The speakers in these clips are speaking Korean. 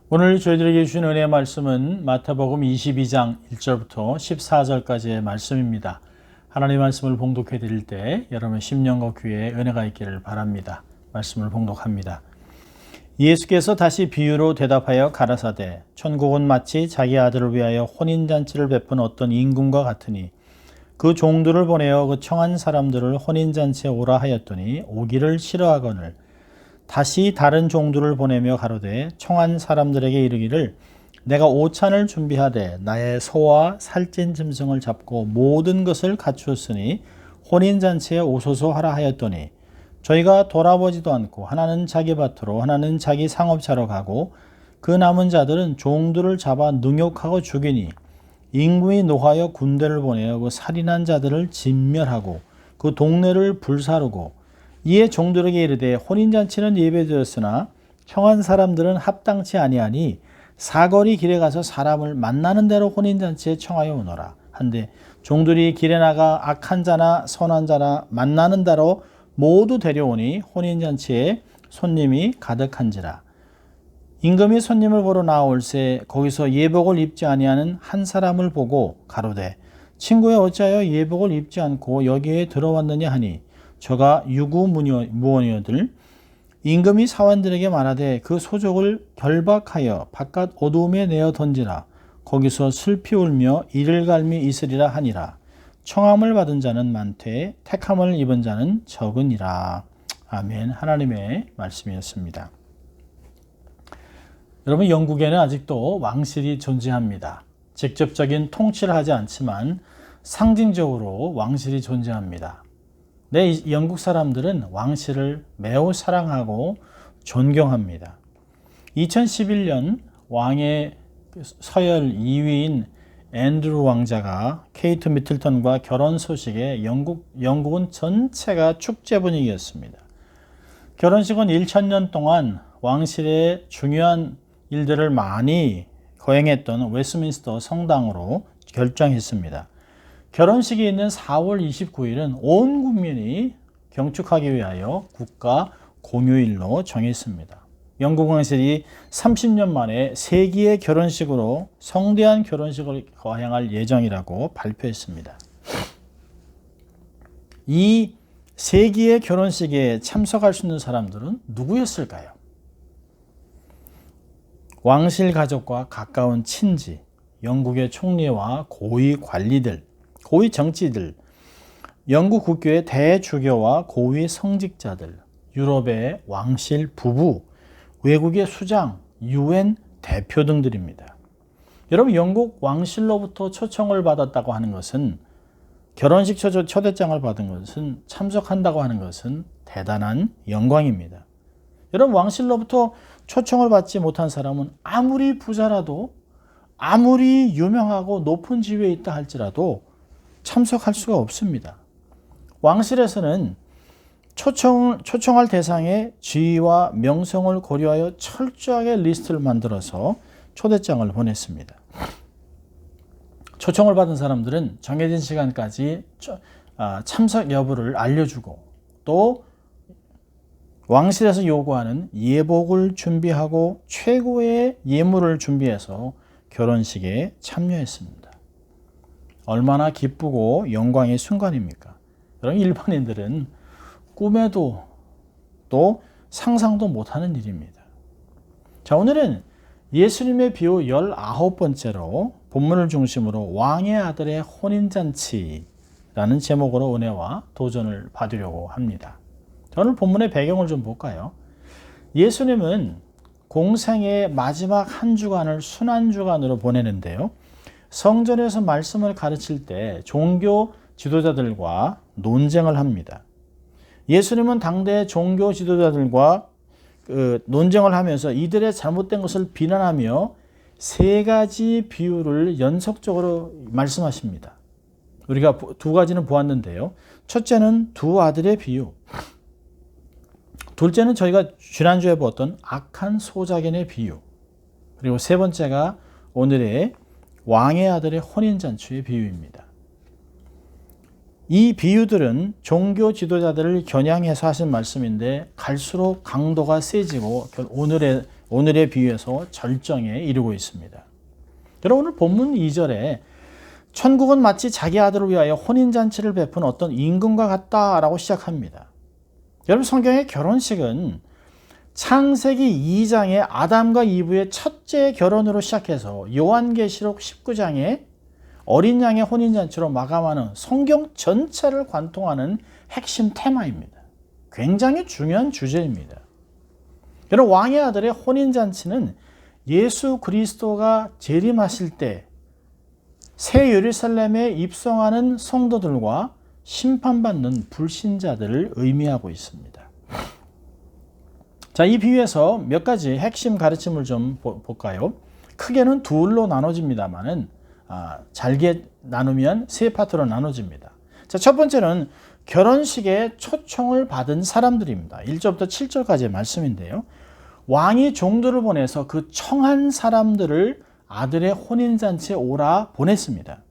오늘 저희들에게 주신 은혜의 말씀은 마태복음 22장 1절부터 14절까지의 말씀입니다. 하나님의 말씀을 봉독해 드릴 때 여러분의 심령과 귀에 은혜가 있기를 바랍니다. 말씀을 봉독합니다. 예수께서 다시 비유로 대답하여 가라사대 천국은 마치 자기 아들을 위하여 혼인잔치를 베푼 어떤 임금과 같으니 그 종들을 보내어 그 청한 사람들을 혼인잔치에 오라 하였더니 오기를 싫어하거늘 다시 다른 종들을 보내며 가로되 청한 사람들에게 이르기를 내가 오찬을 준비하되 나의 소와 살찐 짐승을 잡고 모든 것을 갖추었으니 혼인잔치에 오소서 하라 하였더니 저희가 돌아보지도 않고 하나는 자기 밭으로 하나는 자기 상업차로 가고 그 남은 자들은 종들을 잡아 능욕하고 죽이니 임금이 노하여 군대를 보내어 그 살인한 자들을 진멸하고 그 동네를 불사르고 이에 종들에게 이르되 혼인잔치는 예배되었으나 청한 사람들은 합당치 아니하니 사거리 길에 가서 사람을 만나는 대로 혼인잔치에 청하여 오너라 한데 종들이 길에 나가 악한 자나 선한 자나 만나는 대로 모두 데려오니 혼인잔치에 손님이 가득한지라. 임금이 손님을 보러 나올새 거기서 예복을 입지 아니하는 한 사람을 보고 가로되 친구여 어찌하여 예복을 입지 않고 여기에 들어왔느냐 하니 저가 유구무원이어들 임금이 사원들에게 말하되 그 소족을 결박하여 바깥 어두움에 내어 던지라. 거기서 슬피 울며 이를 갈미 있으리라 하니라. 청함을 받은 자는 많되 택함을 입은 자는 적으니라. 아멘. 하나님의 말씀이었습니다. 여러분, 영국에는 아직도 왕실이 존재합니다. 직접적인 통치를 하지 않지만 상징적으로 왕실이 존재합니다. 영국 사람들은 왕실을 매우 사랑하고 존경합니다. 2011년 왕의 서열 2위인 앤드루 왕자가 케이트 미틀턴과 결혼 소식에 영국은 전체가 축제 분위기였습니다. 결혼식은 1000년 동안 왕실의 중요한 일들을 많이 거행했던 웨스트민스터 성당으로 결정했습니다. 결혼식이 있는 4월 29일은 온 국민이 경축하기 위하여 국가 공휴일로 정했습니다. 영국 왕실이 30년 만에 세기의 결혼식으로 성대한 결혼식을 거행할 예정이라고 발표했습니다. 이 세기의 결혼식에 참석할 수 있는 사람들은 누구였을까요? 왕실 가족과 가까운 친지, 영국의 총리와 고위 관리들, 고위 정치들, 영국 국교의 대주교와 고위 성직자들, 유럽의 왕실 부부, 외국의 수장, UN 대표 등들입니다. 여러분, 영국 왕실로부터 초청을 받았다고 하는 것은, 결혼식 초대장을 받은 것은, 참석한다고 하는 것은 대단한 영광입니다. 여러분, 왕실로부터 초청을 받지 못한 사람은 아무리 부자라도, 아무리 유명하고 높은 지위에 있다 할지라도 참석할 수가 없습니다. 왕실에서는 초청할 대상의 지위와 명성을 고려하여 철저하게 리스트를 만들어서 초대장을 보냈습니다. 초청을 받은 사람들은 정해진 시간까지 참석 여부를 알려주고 또 왕실에서 요구하는 예복을 준비하고 최고의 예물을 준비해서 결혼식에 참여했습니다. 얼마나 기쁘고 영광의 순간입니까? 여러분, 일반인들은 꿈에도 또 상상도 못하는 일입니다. 자, 오늘은 예수님의 비유 19번째로 본문을 중심으로 왕의 아들의 혼인잔치라는 제목으로 은혜와 도전을 받으려고 합니다. 자, 오늘 본문의 배경을 좀 볼까요? 예수님은 공생의 마지막 한 주간을 순환주간으로 보내는데요. 성전에서 말씀을 가르칠 때 종교 지도자들과 논쟁을 합니다. 예수님은 당대 종교 지도자들과 논쟁을 하면서 이들의 잘못된 것을 비난하며 세 가지 비유를 연속적으로 말씀하십니다. 우리가 두 가지는 보았는데요. 첫째는 두 아들의 비유. 둘째는 저희가 지난주에 보았던 악한 소작인의 비유. 그리고 세 번째가 오늘의 왕의 아들의 혼인잔치의 비유입니다. 이 비유들은 종교 지도자들을 겨냥해서 하신 말씀인데 갈수록 강도가 세지고 오늘의 오늘의 비유에서 절정에 이르고 있습니다. 여러분, 오늘 본문 2절에 천국은 마치 자기 아들을 위하여 혼인잔치를 베푼 어떤 임금과 같다라고 시작합니다. 여러분, 성경의 결혼식은 창세기 2장의 아담과 이브의 첫째 결혼으로 시작해서 요한계시록 19장의 어린 양의 혼인잔치로 마감하는 성경 전체를 관통하는 핵심 테마입니다. 굉장히 중요한 주제입니다. 여러분, 왕의 아들의 혼인잔치는 예수 그리스도가 재림하실 때 새 예루살렘에 입성하는 성도들과 심판받는 불신자들을 의미하고 있습니다. 자, 이 비유에서 몇 가지 핵심 가르침을 좀 볼까요? 크게는 둘로 나눠집니다만은 잘게 나누면 세 파트로 나눠집니다. 자, 첫 번째는 결혼식에 초청을 받은 사람들입니다. 1절부터 7절까지의 말씀인데요. 왕이 종들을 보내서 그 청한 사람들을 아들의 혼인잔치에 오라 보냈습니다.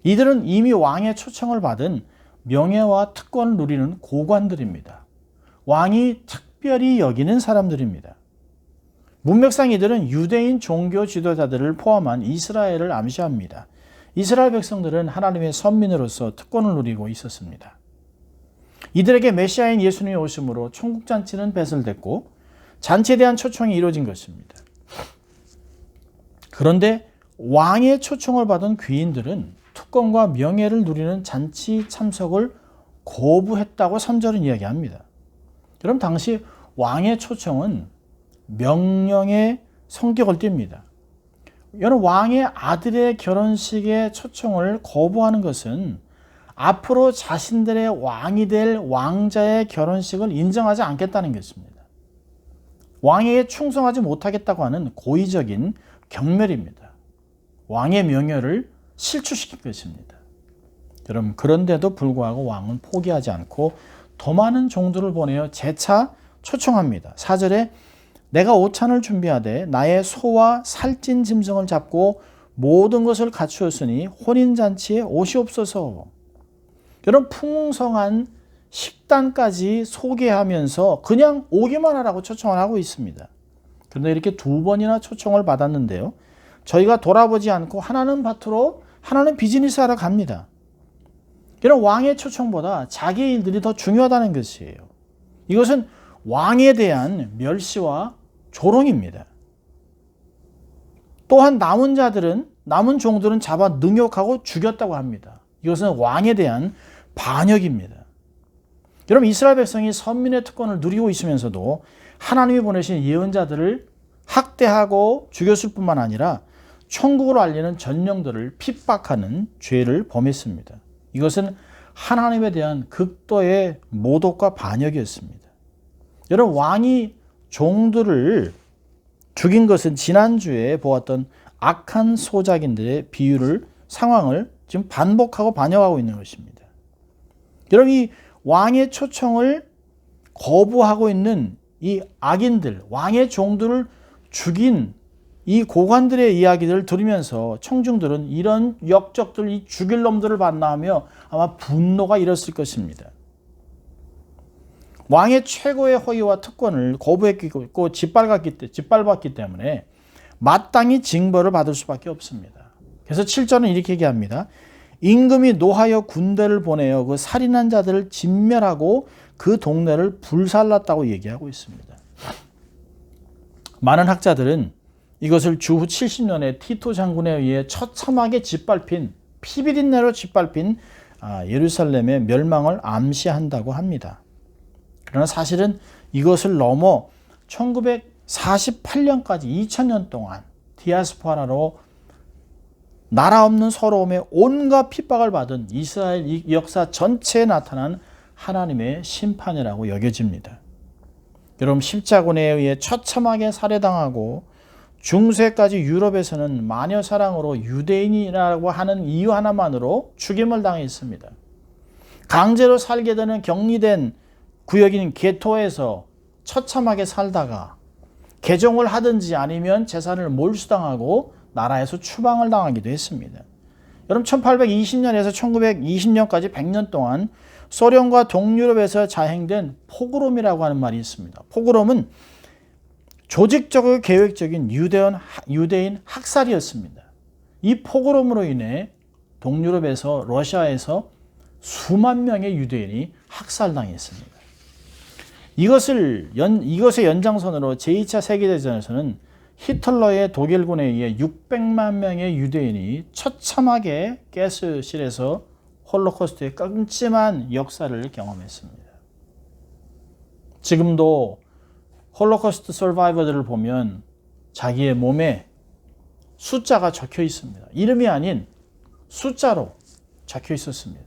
이들은 이미 왕의 초청을 받은 명예와 특권을 누리는 고관들입니다. 왕이 특별히 여기는 사람들입니다. 문맥상 이들은 유대인 종교 지도자들을 포함한 이스라엘을 암시합니다. 이스라엘 백성들은 하나님의 선민으로서 특권을 누리고 있었습니다. 이들에게 메시아인 예수님이 오심으로 천국잔치는 배설됐고 잔치에 대한 초청이 이루어진 것입니다. 그런데 왕의 초청을 받은 귀인들은 특권과 명예를 누리는 잔치 참석을 거부했다고 3절은 이야기합니다. 그럼 당시 왕의 초청은 명령의 성격을 띱니다. 여러분, 왕의 아들의 결혼식에 초청을 거부하는 것은 앞으로 자신들의 왕이 될 왕자의 결혼식을 인정하지 않겠다는 것입니다. 왕에게 충성하지 못하겠다고 하는 고의적인 경멸입니다. 왕의 명예를 실추시킨 것입니다. 여러분, 그런데도 불구하고 왕은 포기하지 않고 더 많은 종들을 보내어 재차 초청합니다. 4절에 내가 오찬을 준비하되 나의 소와 살찐 짐승을 잡고 모든 것을 갖추었으니 혼인잔치에 오시옵소서. 여러분, 풍성한 식단까지 소개하면서 그냥 오기만 하라고 초청을 하고 있습니다. 그런데 이렇게 2번이나 초청을 받았는데요. 저희가 돌아보지 않고 하나는 밭으로 하나는 비즈니스 하러 갑니다. 이런 왕의 초청보다 자기 일들이 더 중요하다는 것이에요. 이것은 왕에 대한 멸시와 조롱입니다. 또한 남은 종들은 잡아 능욕하고 죽였다고 합니다. 이것은 왕에 대한 반역입니다. 여러분, 이스라엘 백성이 선민의 특권을 누리고 있으면서도 하나님이 보내신 예언자들을 학대하고 죽였을 뿐만 아니라 천국으로 알리는 전령들을 핍박하는 죄를 범했습니다. 이것은 하나님에 대한 극도의 모독과 반역이었습니다. 여러분, 왕이 종들을 죽인 것은 지난주에 보았던 악한 소작인들의 상황을 지금 반복하고 반영하고 있는 것입니다. 여러분, 이 왕의 초청을 거부하고 있는 이 악인들, 왕의 종들을 죽인 이 고관들의 이야기들을 들으면서 청중들은 이런 역적들, 이 죽일 놈들을 만나며 아마 분노가 일었을 것입니다. 왕의 최고의 허위와 특권을 거부했고 짓밟았기 때문에 마땅히 징벌을 받을 수밖에 없습니다. 그래서 7절은 이렇게 얘기합니다. 임금이 노하여 군대를 보내어 그 살인한 자들을 진멸하고 그 동네를 불살랐다고 얘기하고 있습니다. 많은 학자들은 이것을 주후 70년에 티토 장군에 의해 처참하게 피비린내로 짓밟힌 예루살렘의 멸망을 암시한다고 합니다. 그러나 사실은 이것을 넘어 1948년까지 2000년 동안 디아스포라로 나라 없는 서러움에 온갖 핍박을 받은 이스라엘 역사 전체에 나타난 하나님의 심판이라고 여겨집니다. 여러분, 십자군에 의해 처참하게 살해당하고 중세까지 유럽에서는 마녀 사랑으로 유대인이라고 하는 이유 하나만으로 죽임을 당했습니다. 강제로 살게 되는 격리된 구역인 게토에서 처참하게 살다가 개종을 하든지 아니면 재산을 몰수당하고 나라에서 추방을 당하기도 했습니다. 여러분, 1820년에서 1920년까지 100년 동안 소련과 동유럽에서 자행된 포그롬이라고 하는 말이 있습니다. 포그롬은 조직적이고 계획적인 유대인 학살이었습니다. 이 포그롬으로 인해 동유럽에서 러시아에서 수만 명의 유대인이 학살당했습니다. 이것의 연장선으로 제2차 세계대전에서는 히틀러의 독일군에 의해 600만 명의 유대인이 처참하게 가스실에서 홀로코스트의 끔찍한 역사를 경험했습니다. 지금도 홀로코스트 서바이버들을 보면 자기의 몸에 숫자가 적혀 있습니다. 이름이 아닌 숫자로 적혀 있었습니다.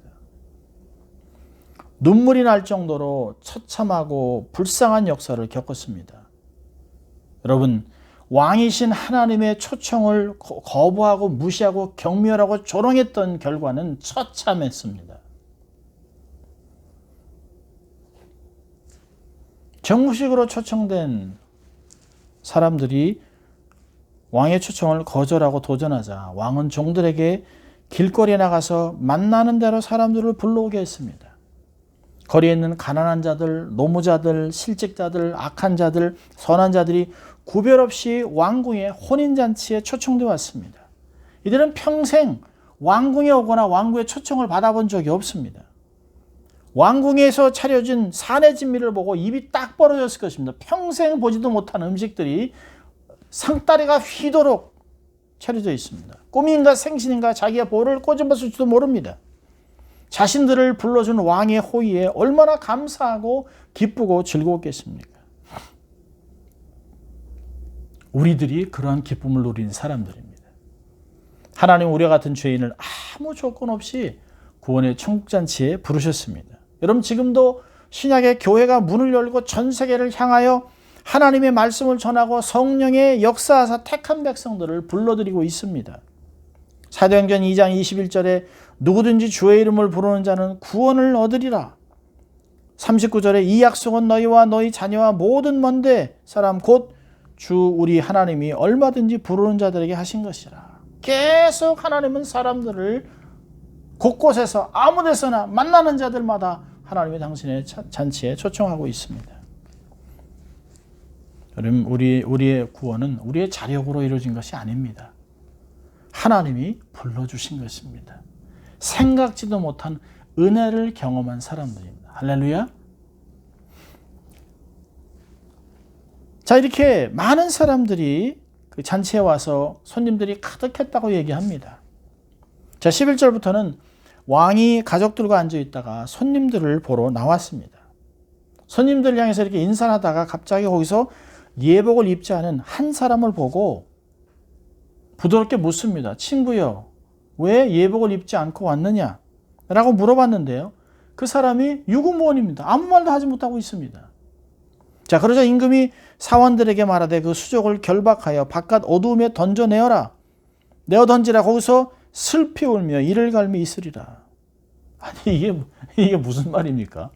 눈물이 날 정도로 처참하고 불쌍한 역사를 겪었습니다. 여러분, 왕이신 하나님의 초청을 거부하고 무시하고 경멸하고 조롱했던 결과는 처참했습니다. 정식으로 초청된 사람들이 왕의 초청을 거절하고 도전하자 왕은 종들에게 길거리에 나가서 만나는 대로 사람들을 불러오게 했습니다. 거리에 있는 가난한 자들, 노무자들, 실직자들, 악한 자들, 선한 자들이 구별 없이 왕궁의 혼인잔치에 초청되어 왔습니다. 이들은 평생 왕궁에 오거나 왕궁의 초청을 받아본 적이 없습니다. 왕궁에서 차려진 사내진미를 보고 입이 딱 벌어졌을 것입니다. 평생 보지도 못한 음식들이 상다리가 휘도록 차려져 있습니다. 꿈인가 생신인가 자기의 볼을 꼬집었을지도 모릅니다. 자신들을 불러준 왕의 호의에 얼마나 감사하고 기쁘고 즐거웠겠습니까? 우리들이 그러한 기쁨을 누리는 사람들입니다. 하나님 우리와 같은 죄인을 아무 조건 없이 구원의 천국잔치에 부르셨습니다. 여러분, 지금도 신약의 교회가 문을 열고 전 세계를 향하여 하나님의 말씀을 전하고 성령의 역사하사 택한 백성들을 불러들이고 있습니다. 사도행전 2장 21절에 누구든지 주의 이름을 부르는 자는 구원을 얻으리라. 39절에 이 약속은 너희와 너희 자녀와 모든 먼데 사람 곧 주 우리 하나님이 얼마든지 부르는 자들에게 하신 것이라. 계속 하나님은 사람들을 곳곳에서 아무 데서나 만나는 자들마다 하나님이 당신의 잔치에 초청하고 있습니다. 여러분, 우리의 구원은 우리의 자력으로 이루어진 것이 아닙니다. 하나님이 불러주신 것입니다. 생각지도 못한 은혜를 경험한 사람들입니다. 할렐루야. 자, 이렇게 많은 사람들이 그 잔치에 와서 손님들이 가득했다고 얘기합니다. 자, 11절부터는 왕이 가족들과 앉아 있다가 손님들을 보러 나왔습니다. 손님들을 향해서 이렇게 인사를 하다가 갑자기 거기서 예복을 입지 않은 한 사람을 보고 부드럽게 묻습니다. 친구여, 왜 예복을 입지 않고 왔느냐? 라고 물어봤는데요. 그 사람이 유구무원입니다. 아무 말도 하지 못하고 있습니다. 자, 그러자 임금이 사원들에게 말하되 그 수족을 결박하여 바깥 어두움에 던져내어라. 내어 던지라. 거기서 슬피 울며 이를 갈며 있으리라. 아니, 이게 무슨 말입니까?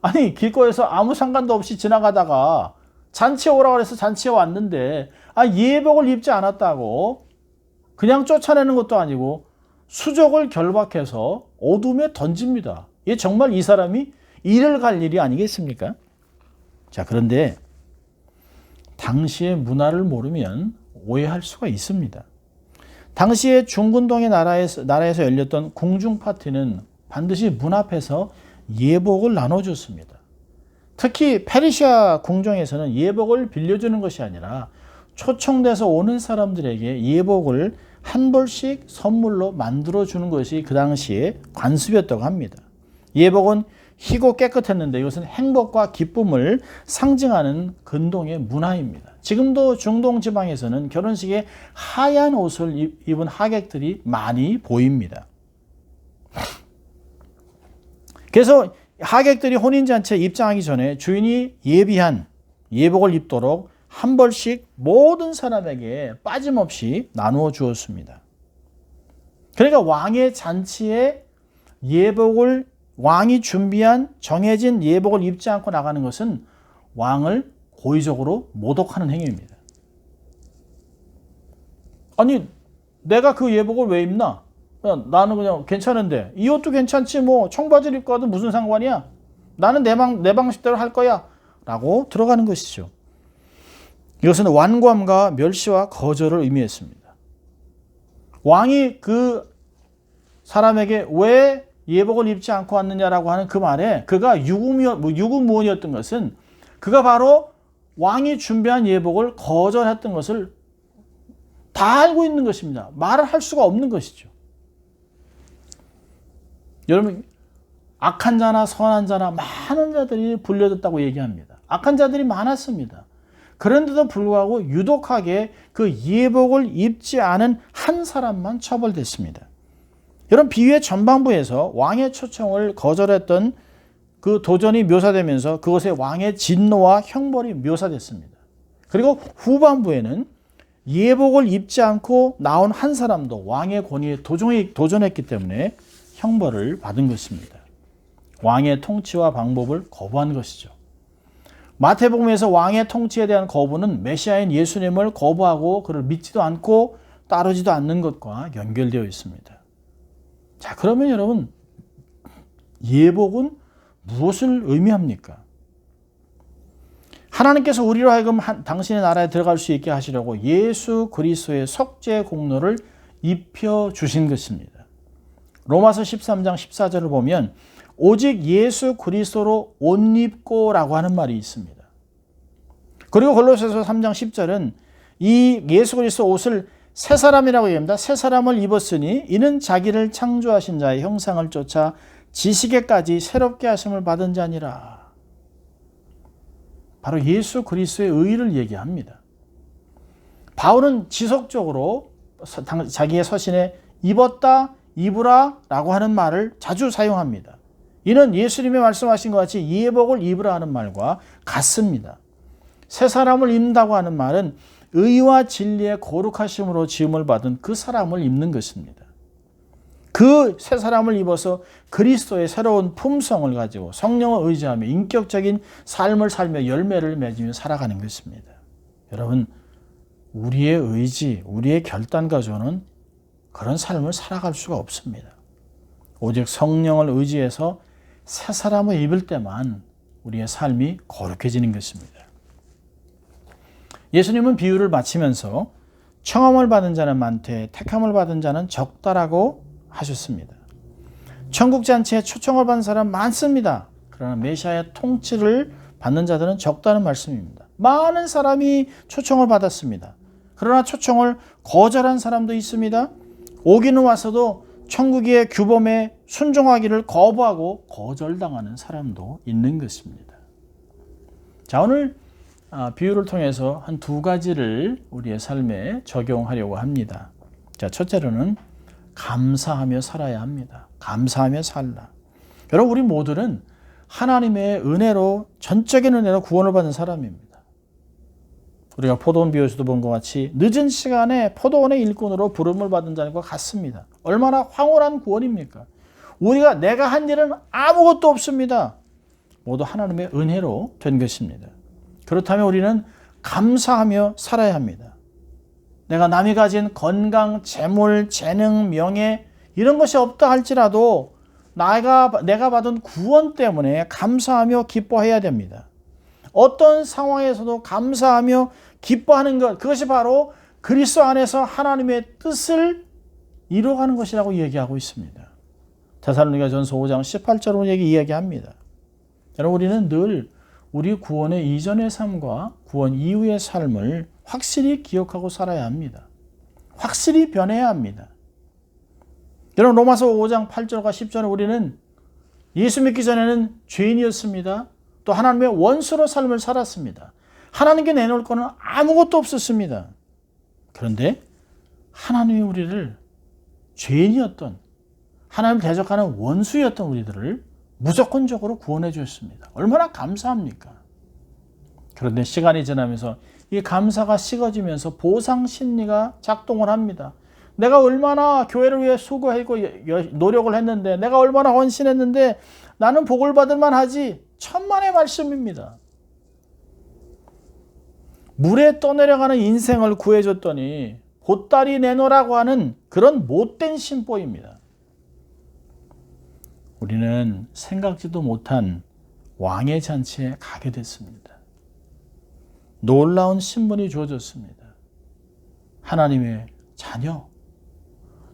아니, 길거리에서 아무 상관도 없이 지나가다가 잔치에 오라고 해서 잔치에 왔는데 예복을 입지 않았다고 그냥 쫓아내는 것도 아니고 수족을 결박해서 어둠에 던집니다. 이게 정말 이 사람이 일을 갈 일이 아니겠습니까? 자, 그런데 당시의 문화를 모르면 오해할 수가 있습니다. 당시에 중근동의 나라에서 열렸던 궁중 파티는 반드시 문 앞에서 예복을 나눠줬습니다. 특히 페르시아 궁정에서는 예복을 빌려주는 것이 아니라 초청돼서 오는 사람들에게 예복을 한 벌씩 선물로 만들어주는 것이 그 당시에 관습이었다고 합니다. 예복은 희고 깨끗했는데 이것은 행복과 기쁨을 상징하는 근동의 문화입니다. 지금도 중동 지방에서는 결혼식에 하얀 옷을 입은 하객들이 많이 보입니다. 그래서 하객들이 혼인잔치에 입장하기 전에 주인이 예비한 예복을 입도록 한 벌씩 모든 사람에게 빠짐없이 나누어 주었습니다. 그러니까 왕의 잔치에 왕이 준비한 정해진 예복을 입지 않고 나가는 것은 왕을 고의적으로 모독하는 행위입니다. 아니, 내가 그 예복을 왜 입나? 나는 그냥 괜찮은데 이 옷도 괜찮지 뭐 청바지를 입고 와도 무슨 상관이야? 나는 내 방식대로 할 거야 라고 들어가는 것이죠. 이것은 완고함과 멸시와 거절을 의미했습니다. 왕이 그 사람에게 왜 예복을 입지 않고 왔느냐라고 하는 그 말에 그가 유구무원이었던 것은 그가 바로 왕이 준비한 예복을 거절했던 것을 다 알고 있는 것입니다. 말을 할 수가 없는 것이죠. 여러분, 악한 자나 선한 자나 많은 자들이 불려졌다고 얘기합니다. 악한 자들이 많았습니다. 그런데도 불구하고 유독하게 그 예복을 입지 않은 한 사람만 처벌됐습니다. 이런 비유의 전반부에서 왕의 초청을 거절했던 그 도전이 묘사되면서 그것에 왕의 진노와 형벌이 묘사됐습니다. 그리고 후반부에는 예복을 입지 않고 나온 한 사람도 왕의 권위에 도전했기 때문에 형벌을 받은 것입니다. 왕의 통치와 방법을 거부한 것이죠. 마태복음에서 왕의 통치에 대한 거부는 메시아인 예수님을 거부하고 그를 믿지도 않고 따르지도 않는 것과 연결되어 있습니다. 자, 그러면 여러분, 예복은 무엇을 의미합니까? 하나님께서 우리로 하여금 당신의 나라에 들어갈 수 있게 하시려고 예수 그리스도의 속죄 공로를 입혀주신 것입니다. 로마서 13장 14절을 보면 오직 예수 그리스도로 옷 입고 라고 하는 말이 있습니다. 그리고 골로새서 3장 10절은 이 예수 그리스도 옷을 새 사람이라고 얘기합니다. 새 사람을 입었으니 이는 자기를 창조하신 자의 형상을 쫓아 지식에까지 새롭게 하심을 받은 자니라. 바로 예수 그리스도의 의를 얘기합니다. 바울은 지속적으로 자기의 서신에 입었다, 입으라 라고 하는 말을 자주 사용합니다. 이는 예수님이 말씀하신 것 같이 예복을 입으라 하는 말과 같습니다. 새 사람을 입는다고 하는 말은 의와 진리의 거룩하심으로 지음을 받은 그 사람을 입는 것입니다. 그 새 사람을 입어서 그리스도의 새로운 품성을 가지고 성령을 의지하며 인격적인 삶을 살며 열매를 맺으며 살아가는 것입니다. 여러분, 우리의 의지, 우리의 결단 가지고는 그런 삶을 살아갈 수가 없습니다. 오직 성령을 의지해서 새 사람을 입을 때만 우리의 삶이 거룩해지는 것입니다. 예수님은 비유를 마치면서 청함을 받은 자는 많되 택함을 받은 자는 적다라고 하셨습니다. 천국잔치에 초청을 받은 사람 많습니다. 그러나 메시아의 통치를 받는 자들은 적다는 말씀입니다. 많은 사람이 초청을 받았습니다. 그러나 초청을 거절한 사람도 있습니다. 오기는 와서도 천국의 규범에 순종하기를 거부하고 거절당하는 사람도 있는 것입니다. 자, 오늘 비유를 통해서 한 두 가지를 우리의 삶에 적용하려고 합니다. 자, 첫째로는 감사하며 살아야 합니다. 감사하며 살라. 여러분, 우리 모두는 하나님의 은혜로, 전적인 은혜로 구원을 받은 사람입니다. 우리가 포도원 비유에서도 본 것 같이 늦은 시간에 포도원의 일꾼으로 부름을 받은 자들과 같습니다. 얼마나 황홀한 구원입니까? 내가 한 일은 아무것도 없습니다. 모두 하나님의 은혜로 된 것입니다. 그렇다면 우리는 감사하며 살아야 합니다. 내가 남이 가진 건강, 재물, 재능, 명예 이런 것이 없다 할지라도 내가 받은 구원 때문에 감사하며 기뻐해야 됩니다. 어떤 상황에서도 감사하며 기뻐하는 것, 그것이 바로 그리스도 안에서 하나님의 뜻을 이루어가는 것이라고 얘기하고 있습니다. 데살로니가전서 5장 18절로 이야기합니다. 여러분, 우리는 늘 우리 구원의 이전의 삶과 구원 이후의 삶을 확실히 기억하고 살아야 합니다. 확실히 변해야 합니다. 여러분, 로마서 5장 8절과 10절에 우리는 예수 믿기 전에는 죄인이었습니다. 또 하나님의 원수로 삶을 살았습니다. 하나님께 내놓을 것은 아무것도 없었습니다. 그런데 하나님이 우리를 죄인이었던, 하나님을 대적하는 원수였던 우리들을 무조건적으로 구원해 주셨습니다. 얼마나 감사합니까? 그런데 시간이 지나면서 이 감사가 식어지면서 보상 심리가 작동을 합니다. 내가 얼마나 교회를 위해 수고하고 노력을 했는데, 내가 얼마나 헌신했는데 나는 복을 받을 만하지. 천만의 말씀입니다. 물에 떠내려가는 인생을 구해줬더니 보따리 내놓으라고 하는 그런 못된 심보입니다. 우리는 생각지도 못한 왕의 잔치에 가게 됐습니다. 놀라운 신분이 주어졌습니다. 하나님의 자녀,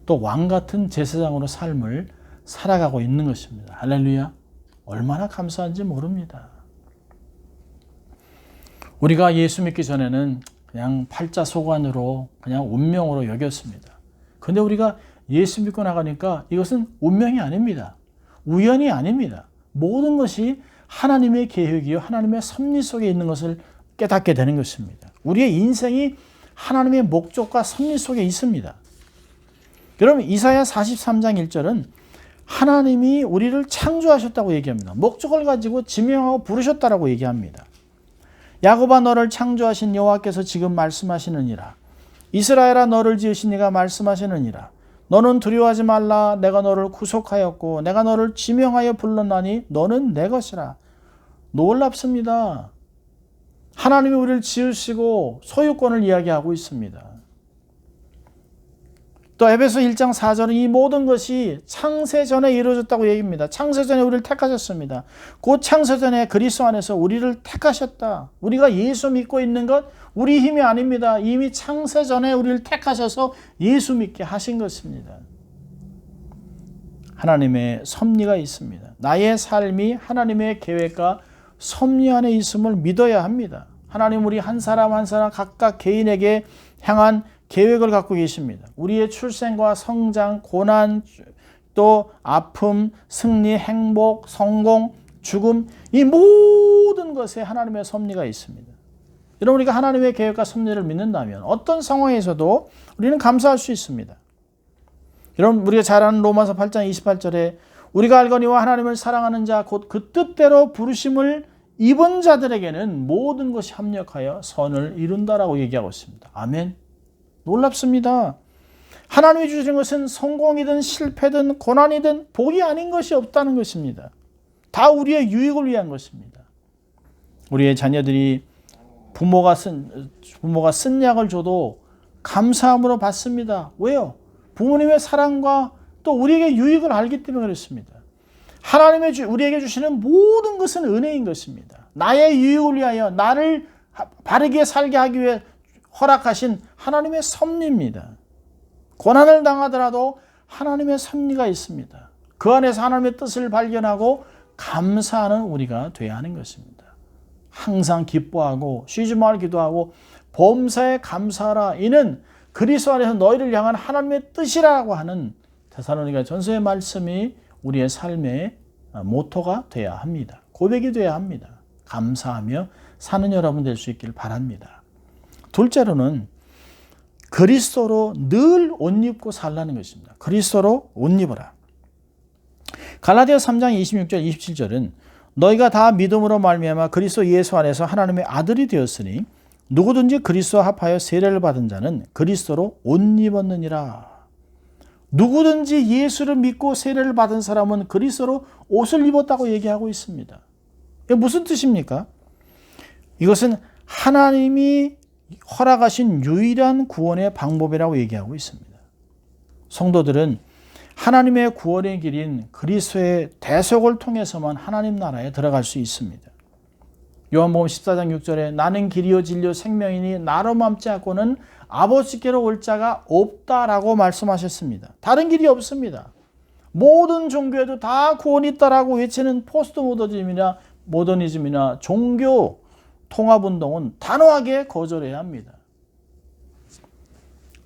또 왕 같은 제사장으로 삶을 살아가고 있는 것입니다. 할렐루야. 얼마나 감사한지 모릅니다. 우리가 예수 믿기 전에는 그냥 팔자소관으로 그냥 운명으로 여겼습니다. 그런데 우리가 예수 믿고 나가니까 이것은 운명이 아닙니다. 우연이 아닙니다. 모든 것이 하나님의 계획이요 하나님의 섭리 속에 있는 것을 깨닫게 되는 것입니다. 우리의 인생이 하나님의 목적과 섭리 속에 있습니다. 여러분, 이사야 43장 1절은 하나님이 우리를 창조하셨다고 얘기합니다. 목적을 가지고 지명하고 부르셨다라고 얘기합니다. 야곱아, 너를 창조하신 여호와께서 지금 말씀하시느니라. 이스라엘아, 너를 지으신 이가 말씀하시느니라. 너는 두려워하지 말라. 내가 너를 구속하였고 내가 너를 지명하여 불렀나니 너는 내 것이라. 놀랍습니다. 하나님이 우리를 지으시고 소유권을 이야기하고 있습니다. 또 에베소 1장 4절은 이 모든 것이 창세전에 이루어졌다고 얘기합니다. 창세전에 우리를 택하셨습니다. 곧 창세전에 그리스도 안에서 우리를 택하셨다. 우리가 예수 믿고 있는 것 우리 힘이 아닙니다. 이미 창세전에 우리를 택하셔서 예수 믿게 하신 것입니다. 하나님의 섭리가 있습니다. 나의 삶이 하나님의 계획과 섭리 안에 있음을 믿어야 합니다. 하나님 우리 한 사람 한 사람 각각 개인에게 향한 계획을 갖고 계십니다. 우리의 출생과 성장, 고난, 또 아픔, 승리, 행복, 성공, 죽음, 이 모든 것에 하나님의 섭리가 있습니다. 여러분, 우리가 하나님의 계획과 섭리를 믿는다면 어떤 상황에서도 우리는 감사할 수 있습니다. 여러분, 우리가 잘 아는 로마서 8장 28절에 우리가 알거니와 하나님을 사랑하는 자 곧 그 뜻대로 부르심을 입은 자들에게는 모든 것이 합력하여 선을 이룬다라고 얘기하고 있습니다. 아멘. 놀랍습니다. 하나님이 주시는 것은 성공이든 실패든 고난이든 복이 아닌 것이 없다는 것입니다. 다 우리의 유익을 위한 것입니다. 우리의 자녀들이 부모가 쓴 약을 줘도 감사함으로 받습니다. 왜요? 부모님의 사랑과 또 우리에게 유익을 알기 때문에 그렇습니다. 하나님의 우리에게 주시는 모든 것은 은혜인 것입니다. 나의 유익을 위하여 나를 바르게 살게 하기 위해 허락하신 하나님의 섭리입니다. 고난을 당하더라도 하나님의 섭리가 있습니다. 그 안에서 하나님의 뜻을 발견하고 감사하는 우리가 되어야 하는 것입니다. 항상 기뻐하고 쉬지 말고 기도하고 범사에 감사하라. 이는 그리스도 안에서 너희를 향한 하나님의 뜻이라고 하는 데살로니가 전서의 말씀이 우리의 삶의 모토가 되어야 합니다. 고백이 되어야 합니다. 감사하며 사는 여러분 될 수 있기를 바랍니다. 둘째로는 그리스도로 늘 옷 입고 살라는 것입니다. 그리스도로 옷 입어라. 갈라디아 3장 26절 27절은 너희가 다 믿음으로 말미암아 그리스도 예수 안에서 하나님의 아들이 되었으니 누구든지 그리스도와 합하여 세례를 받은 자는 그리스도로 옷 입었느니라. 누구든지 예수를 믿고 세례를 받은 사람은 그리스도로 옷을 입었다고 얘기하고 있습니다. 이게 무슨 뜻입니까? 이것은 하나님이 허락하신 유일한 구원의 방법이라고 얘기하고 있습니다. 성도들은 하나님의 구원의 길인 그리스도의 대속을 통해서만 하나님 나라에 들어갈 수 있습니다. 요한복음 14장 6절에 나는 길이요 진리요 생명이니 나로 맘지 않고는 아버지께로 올 자가 없다라고 말씀하셨습니다. 다른 길이 없습니다. 모든 종교에도 다 구원이 있다라고 외치는 포스트 모더니즘이나 종교 통합운동은 단호하게 거절해야 합니다.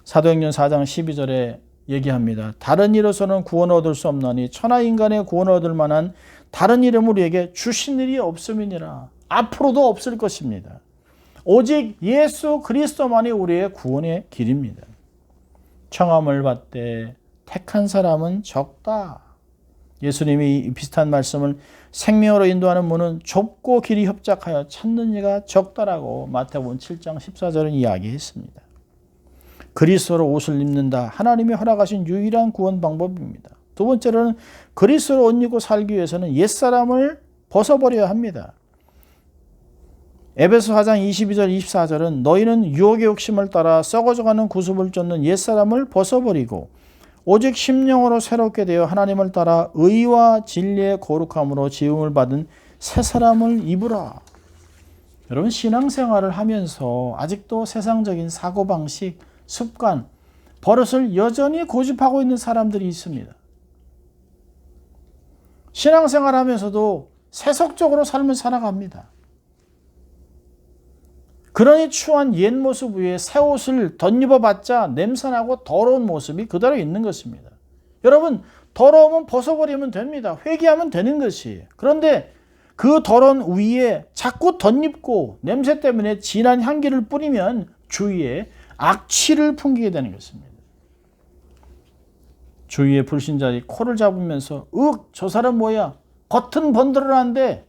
사도행전 4장 12절에 얘기합니다. 다른 이로서는 구원을 얻을 수 없나니 천하 인간의 구원을 얻을 만한 다른 이름을 우리에게 주신 일이 없음이니라. 앞으로도 없을 것입니다. 오직 예수 그리스도만이 우리의 구원의 길입니다. 청함을 받되 택한 사람은 적다. 예수님이 비슷한 말씀을 생명으로 인도하는 문은 좁고 길이 협착하여 찾는 이가 적다라고 마태복음 7장 14절은 이야기했습니다. 그리스도로 옷을 입는다. 하나님이 허락하신 유일한 구원 방법입니다. 두 번째로는 그리스도로 옷 입고 살기 위해서는 옛사람을 벗어버려야 합니다. 에베소 4장 22절 24절은 너희는 유혹의 욕심을 따라 썩어져가는 구습을 쫓는 옛사람을 벗어버리고 오직 심령으로 새롭게 되어 하나님을 따라 의와 진리의 거룩함으로 지음을 받은 새 사람을 입으라. 여러분, 신앙생활을 하면서 아직도 세상적인 사고방식, 습관, 버릇을 여전히 고집하고 있는 사람들이 있습니다. 신앙생활 하면서도 세속적으로 삶을 살아갑니다. 그러니 추한 옛 모습 위에 새 옷을 덧입어봤자 냄새나고 더러운 모습이 그대로 있는 것입니다. 여러분, 더러우면 벗어버리면 됩니다. 회개하면 되는 것이에요. 그런데 그 더러운 위에 자꾸 덧입고 냄새 때문에 진한 향기를 뿌리면 주위에 악취를 풍기게 되는 것입니다. 주위의 불신자들이 코를 잡으면서 저 사람 뭐야? 겉은 번들어한데,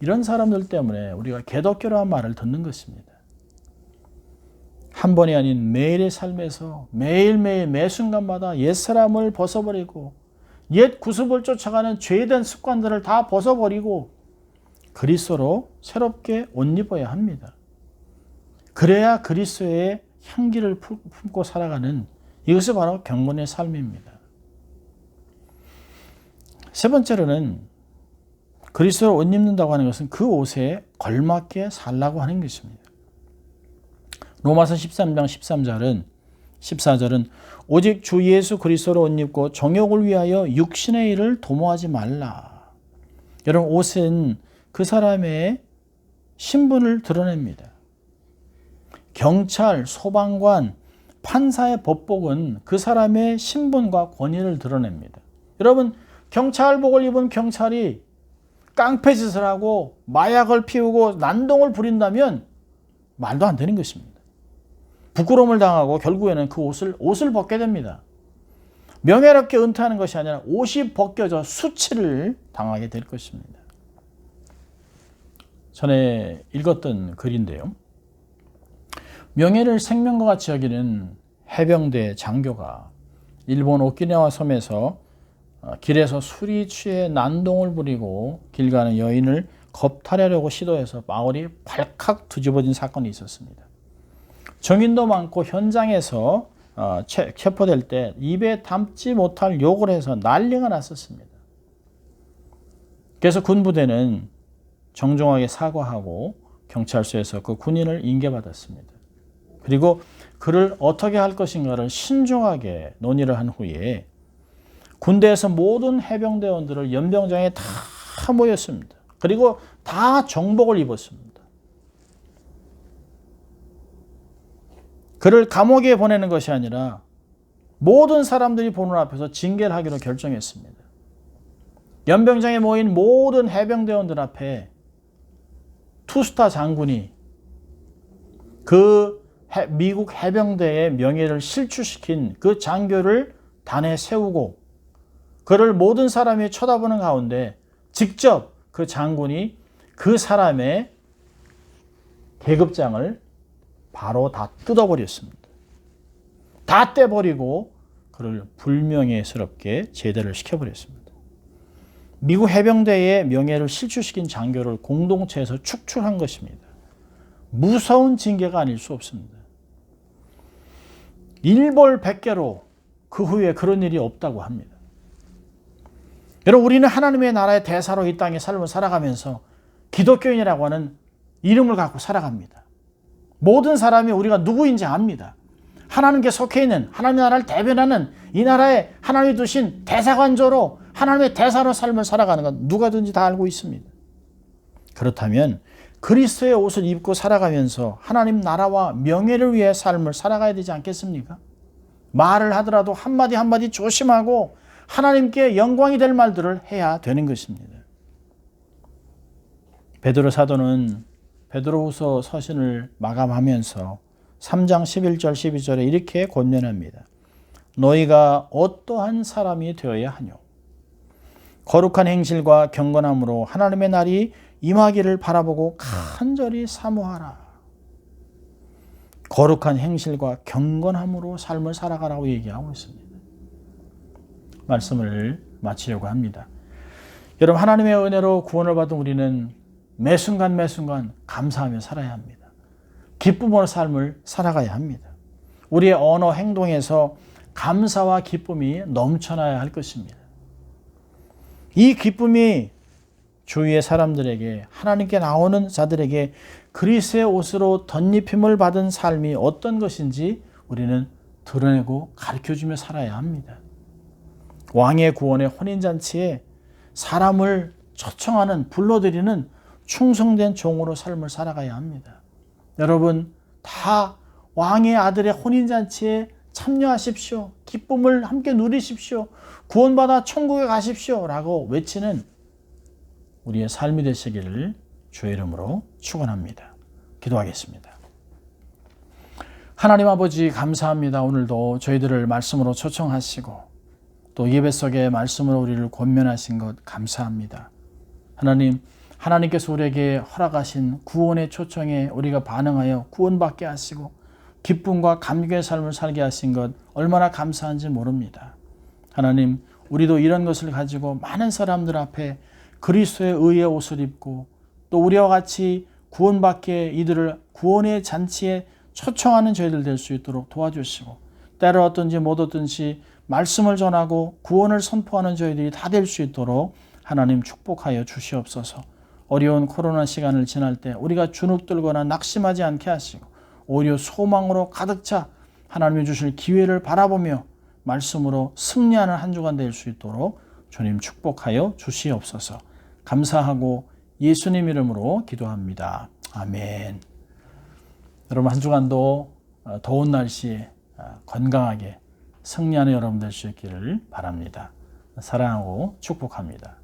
이런 사람들 때문에 우리가 개독교라는 말을 듣는 것입니다. 한 번이 아닌 매일의 삶에서 매일매일 매 순간마다 옛사람을 벗어버리고 옛 구습을 쫓아가는 죄된 습관들을 다 벗어버리고 그리스도로 새롭게 옷 입어야 합니다. 그래야 그리스도의 향기를 품고 살아가는, 이것이 바로 경건의 삶입니다. 세 번째로는 그리스도를 옷 입는다고 하는 것은 그 옷에 걸맞게 살라고 하는 것입니다. 로마서 13장 14절은 오직 주 예수 그리스도를 옷 입고 정욕을 위하여 육신의 일을 도모하지 말라. 여러분, 옷은 그 사람의 신분을 드러냅니다. 경찰, 소방관, 판사의 법복은 그 사람의 신분과 권위를 드러냅니다. 여러분, 경찰복을 입은 경찰이 깡패짓을 하고 마약을 피우고 난동을 부린다면 말도 안 되는 것입니다. 부끄러움을 당하고 결국에는 그 옷을 벗게 됩니다. 명예롭게 은퇴하는 것이 아니라 옷이 벗겨져 수치를 당하게 될 것입니다. 전에 읽었던 글인데요. 명예를 생명과 같이 여기는 해병대 장교가 일본 오키나와 섬에서 길에서 술이 취해 난동을 부리고 길 가는 여인을 겁탈하려고 시도해서 마을이 발칵 뒤집어진 사건이 있었습니다. 증인도 많고 현장에서 체포될 때 입에 담지 못할 욕을 해서 난리가 났었습니다. 그래서 군부대는 정중하게 사과하고 경찰서에서 그 군인을 인계받았습니다. 그리고 그를 어떻게 할 것인가를 신중하게 논의를 한 후에 군대에서 모든 해병대원들을 연병장에 다 모였습니다. 그리고 다 정복을 입었습니다. 그를 감옥에 보내는 것이 아니라 모든 사람들이 보는 앞에서 징계를 하기로 결정했습니다. 연병장에 모인 모든 해병대원들 앞에 투스타 장군이 그 미국 해병대의 명예를 실추시킨 그 장교를 단에 세우고 그를 모든 사람이 쳐다보는 가운데 직접 그 장군이 그 사람의 계급장을 바로 다 뜯어버렸습니다. 다 떼버리고 그를 불명예스럽게 제대를 시켜버렸습니다. 미국 해병대의 명예를 실추시킨 장교를 공동체에서 축출한 것입니다. 무서운 징계가 아닐 수 없습니다. 일벌백계로 그 후에 그런 일이 없다고 합니다. 여러분, 우리는 하나님의 나라의 대사로 이 땅의 삶을 살아가면서 기독교인이라고 하는 이름을 갖고 살아갑니다. 모든 사람이 우리가 누구인지 압니다. 하나님께 속해 있는, 하나님의 나라를 대변하는 이 나라에 하나님이 두신 대사관조로 하나님의 대사로 삶을 살아가는 건 누가든지 다 알고 있습니다. 그렇다면 그리스도의 옷을 입고 살아가면서 하나님 나라와 명예를 위해 삶을 살아가야 되지 않겠습니까? 말을 하더라도 한마디 한마디 조심하고 하나님께 영광이 될 말들을 해야 되는 것입니다. 베드로 사도는 베드로후서 서신을 마감하면서 3장 11절 12절에 이렇게 권면합니다. 너희가 어떠한 사람이 되어야 하뇨? 거룩한 행실과 경건함으로 하나님의 날이 임하기를 바라보고 간절히 사모하라. 거룩한 행실과 경건함으로 삶을 살아가라고 얘기하고 있습니다. 말씀을 마치려고 합니다. 여러분, 하나님의 은혜로 구원을 받은 우리는 매 순간 감사하며 살아야 합니다. 기쁨으로 삶을 살아가야 합니다. 우리의 언어, 행동에서 감사와 기쁨이 넘쳐나야 할 것입니다. 이 기쁨이 주위의 사람들에게, 하나님께 나오는 자들에게 그리스도의 옷으로 덧입힘을 받은 삶이 어떤 것인지 우리는 드러내고 가르쳐주며 살아야 합니다. 왕의 구원의 혼인잔치에 사람을 초청하는, 불러들이는 충성된 종으로 삶을 살아가야 합니다. 여러분 다 왕의 아들의 혼인잔치에 참여하십시오. 기쁨을 함께 누리십시오. 구원받아 천국에 가십시오 라고 외치는 우리의 삶이 되시기를 주의 이름으로 축원합니다. 기도하겠습니다. 하나님 아버지 감사합니다. 오늘도 저희들을 말씀으로 초청하시고 또 예배 속에 말씀으로 우리를 권면하신 것 감사합니다. 하나님께서 우리에게 허락하신 구원의 초청에 우리가 반응하여 구원받게 하시고 기쁨과 감격의 삶을 살게 하신 것 얼마나 감사한지 모릅니다. 하나님, 우리도 이런 것을 가지고 많은 사람들 앞에 그리스도의 의의 옷을 입고 또 우리와 같이 구원받게 이들을 구원의 잔치에 초청하는 저희들 될 수 있도록 도와주시고 때를 얻든지 못 얻든지 말씀을 전하고 구원을 선포하는 저희들이 다 될 수 있도록 하나님 축복하여 주시옵소서. 어려운 코로나 시간을 지날 때 우리가 주눅들거나 낙심하지 않게 하시고 오히려 소망으로 가득 차 하나님이 주실 기회를 바라보며 말씀으로 승리하는 한 주간 될 수 있도록 주님 축복하여 주시옵소서. 감사하고 예수님 이름으로 기도합니다. 아멘. 여러분 한 주간도 더운 날씨에 건강하게 승리하는 여러분 될 수 있기를 바랍니다. 사랑하고 축복합니다.